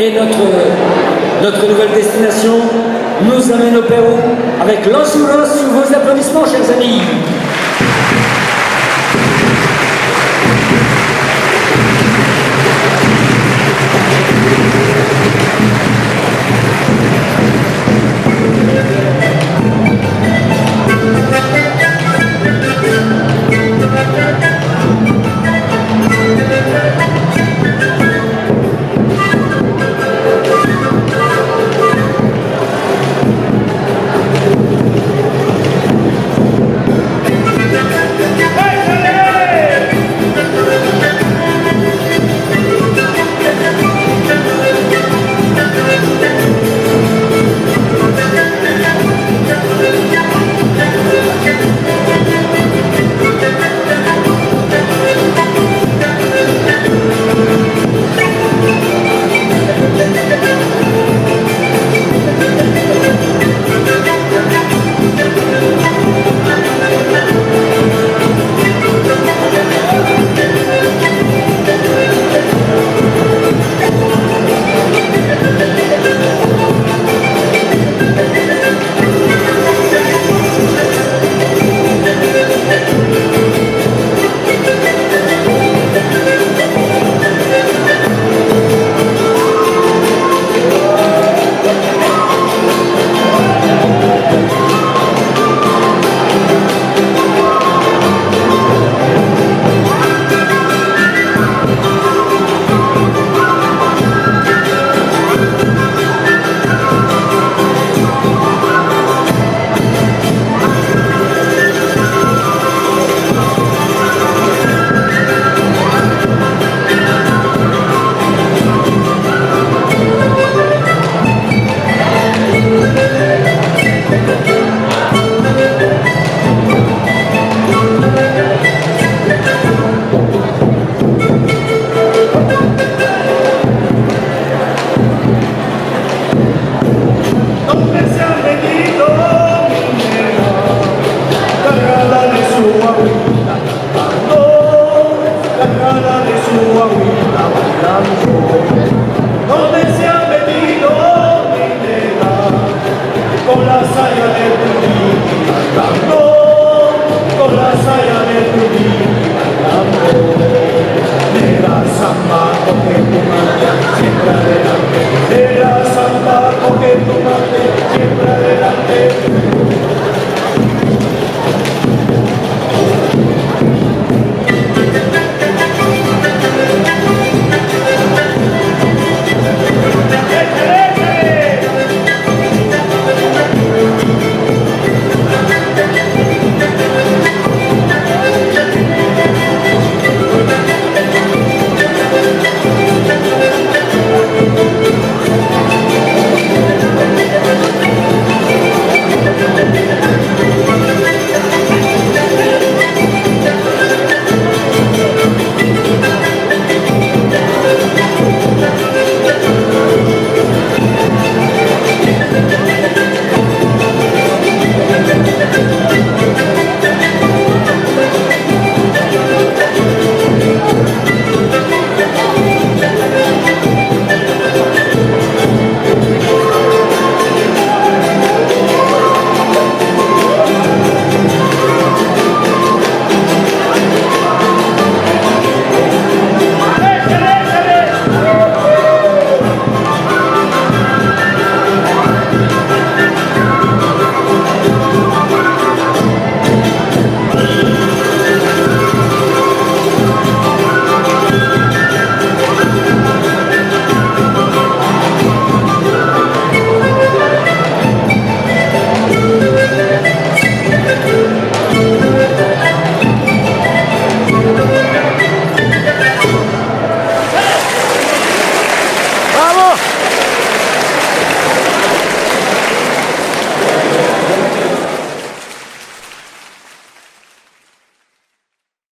Et notre nouvelle destination nous amène au Pérou avec Los Huros sous vos applaudissements, chers amis. Donde se ha metido mi nena, con la saya de tu vida cantando, con la saya de tu vida cantando. Nena samba, coge tu mate, siempre adelante. Nena samba, coge tu mate, siempre adelante.